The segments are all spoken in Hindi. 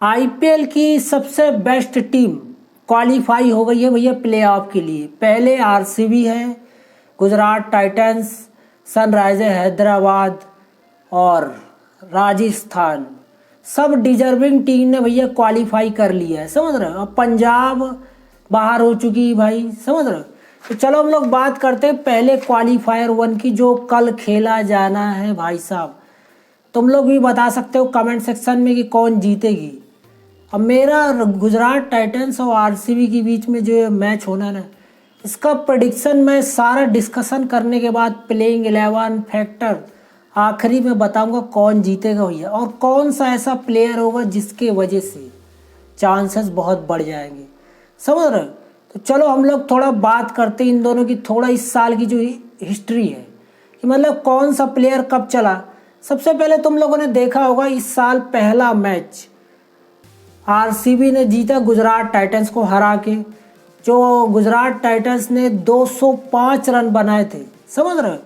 आईपीएल की सबसे बेस्ट टीम क्वालिफाई हो गई है भैया प्लेऑफ के लिए। पहले आरसीबी है, गुजरात टाइटंस, सनराइजर हैदराबाद और राजस्थान। सब डिजर्विंग टीम ने भैया क्वालिफाई कर लिया है, समझ रहे हो। अब पंजाब बाहर हो चुकी है भाई, समझ रहे हो। तो चलो हम लोग बात करते हैं पहले क्वालिफायर 1 की, जो कल खेला जाना है भाई साहब। तुम लोग भी बता सकते हो कमेंट सेक्शन में कि कौन जीतेगी। अब मेरा गुजरात टाइटंस और आरसीबी के बीच में जो मैच होना है ना, इसका प्रेडिक्शन मैं सारा डिस्कशन करने के बाद प्लेइंग 11 फैक्टर आखिरी में बताऊंगा कौन जीतेगा भैया, और कौन सा ऐसा प्लेयर होगा जिसके वजह से चांसेस बहुत बढ़ जाएंगे, समझ रहे हो। तो चलो हम लोग थोड़ा बात करते हैं इन दोनों की, थोड़ा इस साल की जो हिस्ट्री है कि मतलब कौन सा प्लेयर कब चला। सबसे पहले तुम लोगों ने देखा होगा इस साल पहला मैच आरसीबी ने जीता गुजरात टाइटंस को हरा के। जो गुजरात टाइटंस ने 205 रन बनाए थे, समझ रहे हो,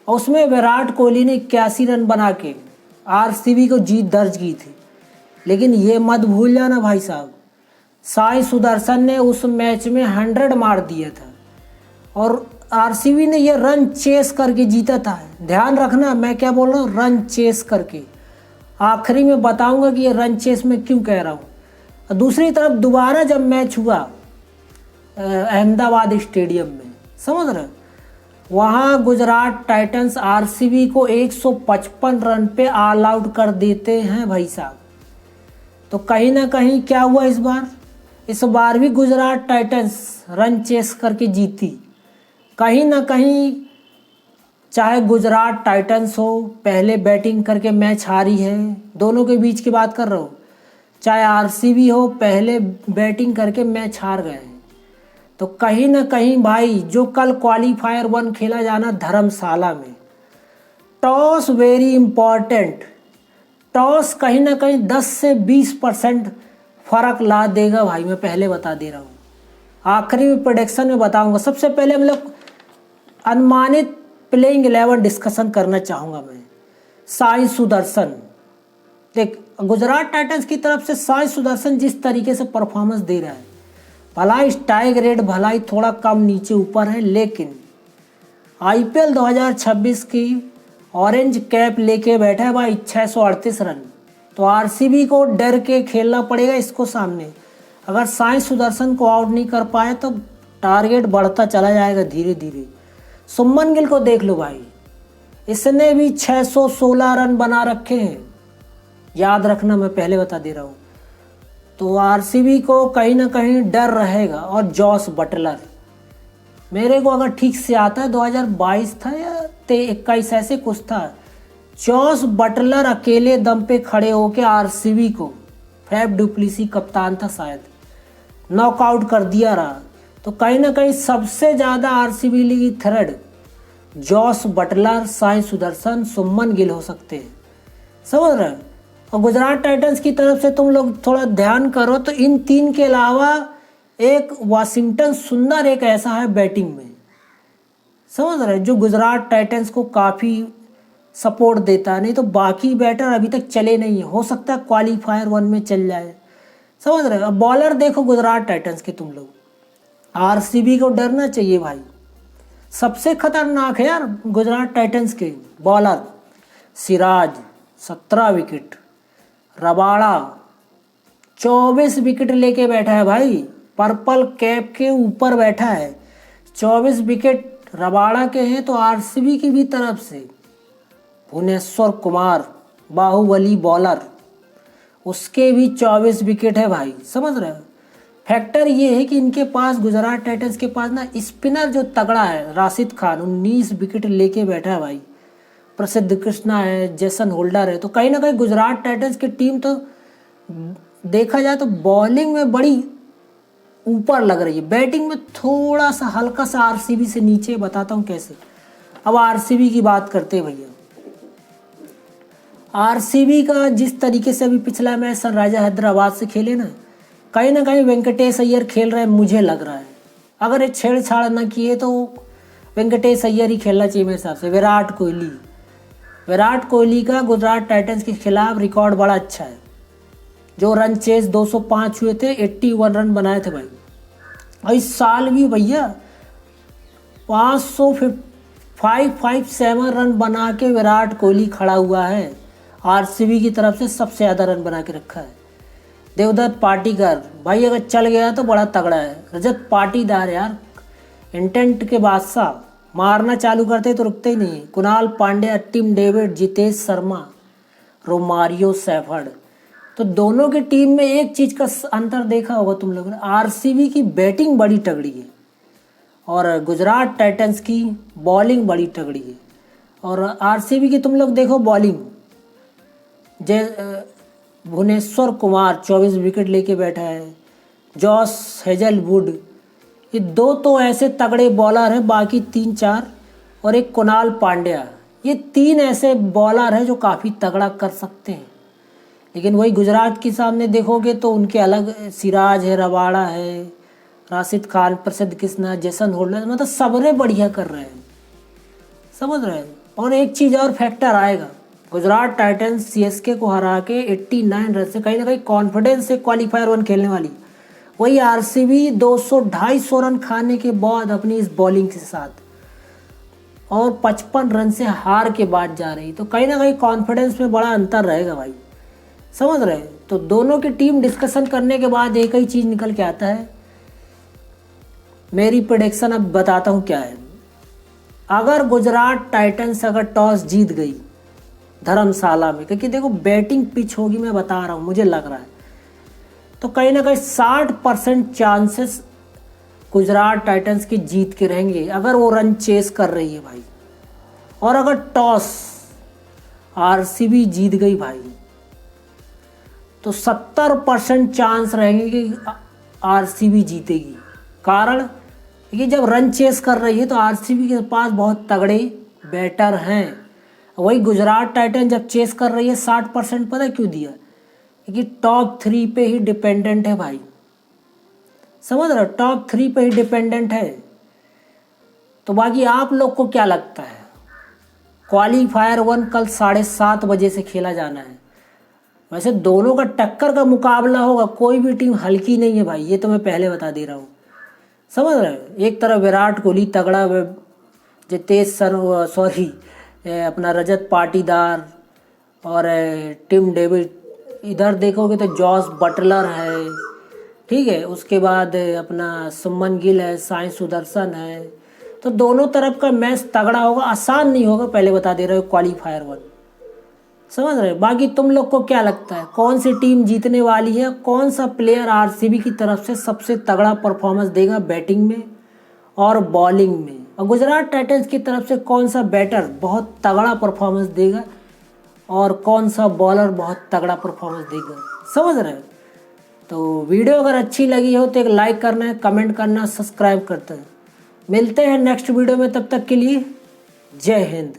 और उसमें विराट कोहली ने 81 रन बना के आरसीबी को जीत दर्ज की थी। लेकिन ये मत भूल जाना भाई साहब, साई सुदर्शन ने उस मैच में 100 मार दिया था और आरसीबी ने ये रन चेस करके जीता था। ध्यान रखना मैं क्या बोल रहा हूँ, रन चेस करके। आखिरी में बताऊंगा कि ये रन चेस में क्यों कह रहा हूँ। दूसरी तरफ दोबारा जब मैच हुआ अहमदाबाद स्टेडियम में, समझ रहे, वहाँ गुजरात टाइटंस आरसीबी को 155 रन पे ऑल आउट कर देते हैं भाई साहब। तो कहीं ना कहीं क्या हुआ इस बार भी गुजरात टाइटंस रन चेस करके जीती। कहीं ना कहीं चाहे गुजरात टाइटंस हो, पहले बैटिंग करके मैच हारी है, दोनों के बीच की बात कर रहा हूँ, चाहे आरसीबी हो, पहले बैटिंग करके मैच हार गए हैं। तो कहीं ना कहीं भाई जो कल क्वालिफायर 1 खेला जाना धर्मशाला में, टॉस वेरी इंपॉर्टेंट। टॉस कहीं ना कहीं 10 से 20% फ़र्क ला देगा भाई, मैं पहले बता दे रहा हूँ। आखिरी में प्रेडिक्शन में बताऊंगा। सबसे पहले हम लोग अनुमानित प्लेइंग 11 डिस्कशन करना चाहूँगा मैं। साई सुदर्शन, देख गुजरात टाइटंस की तरफ से साई सुदर्शन जिस तरीके से परफॉर्मेंस दे रहा है, भलाई स्ट्राइक रेट भलाई थोड़ा कम नीचे ऊपर है, लेकिन आईपीएल 2026 की ऑरेंज कैप लेके बैठा है भाई, 638 रन। तो आरसीबी को डर के खेलना पड़ेगा इसको सामने। अगर साई सुदर्शन को आउट नहीं कर पाए तो टारगेट बढ़ता चला जाएगा धीरे धीरे। सुमन गिल को देख लो भाई, इसने भी 616 रन बना रखे हैं, याद रखना मैं पहले बता दे रहा हूँ। तो आरसीबी को कहीं ना कहीं डर रहेगा। और जॉस बटलर, मेरे को अगर ठीक से आता है 2022 था या 21 ऐसे कुछ था, जॉस बटलर अकेले दम पे खड़े होके आरसीबी को, फैफ डुप्लेसी कप्तान था शायद, नॉकआउट कर दिया रहा। तो कहीं ना कहीं सबसे ज़्यादा RCB league third Jos Buttler, Sai Sudharsan, Suman Gill हो सकते हैं, समझ रहे हैं। और गुजरात टाइटंस की तरफ से तुम लोग थोड़ा ध्यान करो तो इन तीन के अलावा एक वाशिंगटन सुंदर एक ऐसा है बैटिंग में, समझ रहे, जो गुजरात टाइटंस को काफ़ी सपोर्ट देता है। नहीं तो बाकी बैटर अभी तक चले नहीं है, हो सकता है क्वालिफायर 1 में चल जाए, समझ रहे। अब बॉलर देखो गुजरात टाइटंस के, तुम लोग आरसीबी को डरना चाहिए भाई। सबसे खतरनाक है यार गुजरात टाइटंस के bowler Siraj, 17 wicket, Rabada 24 wicket लेके बैठा है भाई, पर्पल कैप के ऊपर बैठा है। 24 विकेट रबाड़ा के हैं। तो आरसीबी की भी तरफ से भुवनेश्वर कुमार, बाहुबली बॉलर, उसके भी 24 विकेट है भाई, समझ रहे हो। फैक्टर ये है कि इनके पास गुजरात टाइटंस के पास ना स्पिनर जो तगड़ा है, राशिद खान 19 विकेट लेके बैठा है भाई, प्रसिद्ध कृष्णा है, जेसन होल्डर है। तो कहीं ना कहीं गुजरात टाइटंस की टीम तो देखा जाए तो बॉलिंग में बड़ी ऊपर लग रही है, बैटिंग में थोड़ा सा हल्का सा आरसीबी से नीचे। बताता हूँ कैसे। अब आरसीबी की बात करते हैं भैया। आरसीबी का जिस तरीके से अभी पिछला मैच सनराइजर हैदराबाद से खेले ना कहीं वेंकटेश अय्यर खेल रहे हैं, मुझे लग रहा है। अगर ये छेड़छाड़ ना किए तो वेंकटेश अय्यर ही खेलना चाहिए मेरे हिसाब से। विराट कोहली का गुजरात टाइटंस के खिलाफ रिकॉर्ड बड़ा अच्छा है, जो रन चेस 205 हुए थे, 81 रन बनाए थे भाई। और इस साल भी भैया 557 रन बना के विराट कोहली खड़ा हुआ है। आरसीबी की तरफ से सबसे ज़्यादा रन बना के रखा है। देवदत्त पाटीदार भाई अगर चल गया तो बड़ा तगड़ा है। रजत पाटीदार यार इंटेंट के बादशाह, मारना चालू करते तो रुकते ही नहीं। Kunal Pandya, Tim David, Jitesh Sharma, Romario Shepherd. तो दोनों की टीम में एक चीज़ का अंतर देखा होगा तुम लोगों ने, आरसीबी की बैटिंग बड़ी तगड़ी है और गुजरात टाइटंस की बॉलिंग बड़ी तगड़ी है। और आरसीबी की तुम लोग देखो बॉलिंग, भुवनेश्वर कुमार 24 विकेट लेके बैठा है, जॉस हेजलवुड, ये दो तो ऐसे तगड़े बॉलर हैं, बाकी 3-4 और एक कुणाल पांड्या, ये 3 ऐसे बॉलर हैं जो काफ़ी तगड़ा कर सकते हैं। लेकिन वही गुजरात के सामने देखोगे तो उनके अलग सिराज है, रबाड़ा है, राशिद खान, प्रसिद्ध कृष्णा, जेसन होल्डर, मतलब सबने बढ़िया कर रहे हैं, समझ रहे हैं। और एक चीज़ और फैक्टर आएगा, गुजरात टाइटंस सीएसके को हरा के 89 रन से कहीं ना कहीं कॉन्फिडेंस से क्वालीफायर 1 खेलने वाली। वही आरसीबी 200-250 रन खाने के बाद अपनी इस बॉलिंग के साथ और 55 रन से हार के बाद जा रही, तो कहीं ना कहीं कॉन्फिडेंस में बड़ा अंतर रहेगा भाई, समझ रहे हैं। तो दोनों की टीम डिस्कशन करने के बाद एक ही चीज़ निकल के आता है। मेरी प्रेडिक्शन अब बताता हूँ क्या है। अगर गुजरात टाइटंस अगर टॉस जीत गई धर्मशाला में, क्योंकि देखो बैटिंग पिच होगी, मैं बता रहा हूँ, मुझे लग रहा है, तो कहीं ना कहीं 60% चांसेस गुजरात टाइटंस की जीत के रहेंगे अगर वो रन चेस कर रही है भाई। और अगर टॉस आरसीबी जीत गई भाई तो 70% चांस रहेंगे कि आरसीबी जीतेगी। कारण कि जब रन चेस कर रही है तो आरसीबी के पास बहुत तगड़े बैटर हैं। वही गुजरात टाइटन जब चेस कर रही है 60%, पता क्यों दिया? क्योंकि टॉप 3 पे ही डिपेंडेंट है भाई, समझ रहे हो, टॉप 3 पे ही डिपेंडेंट है। तो बाकी आप लोग को क्या लगता है? क्वालीफायर 1 कल 7:30 बजे से खेला जाना है। वैसे दोनों का टक्कर का मुकाबला होगा, कोई भी टीम हल्की नहीं है भाई, ये तो मैं पहले बता दे रहा हूँ, समझ रहे हो। एक तरफ विराट कोहली तगड़ा, अपना रजत पाटीदार और टिम डेविड, इधर देखोगे तो जॉस बटलर है, ठीक है, उसके बाद अपना सुमन गिल है, साई सुदर्शन है। तो दोनों तरफ का मैच तगड़ा होगा, आसान नहीं होगा, पहले बता दे रहे हो क्वालीफायर 1, समझ रहे हो। बाकी तुम लोग को क्या लगता है कौन सी टीम जीतने वाली है? कौन सा प्लेयर आरसीबी की तरफ से सबसे तगड़ा परफॉर्मेंस देगा बैटिंग में और बॉलिंग में? और गुजरात टाइटंस की तरफ से कौन सा बैटर बहुत तगड़ा परफॉर्मेंस देगा और कौन सा बॉलर बहुत तगड़ा परफॉर्मेंस देगा, समझ रहे हो। तो वीडियो अगर अच्छी लगी हो तो एक लाइक करना है, कमेंट करना, सब्सक्राइब करते हैं। मिलते हैं नेक्स्ट वीडियो में, तब तक के लिए जय हिंद।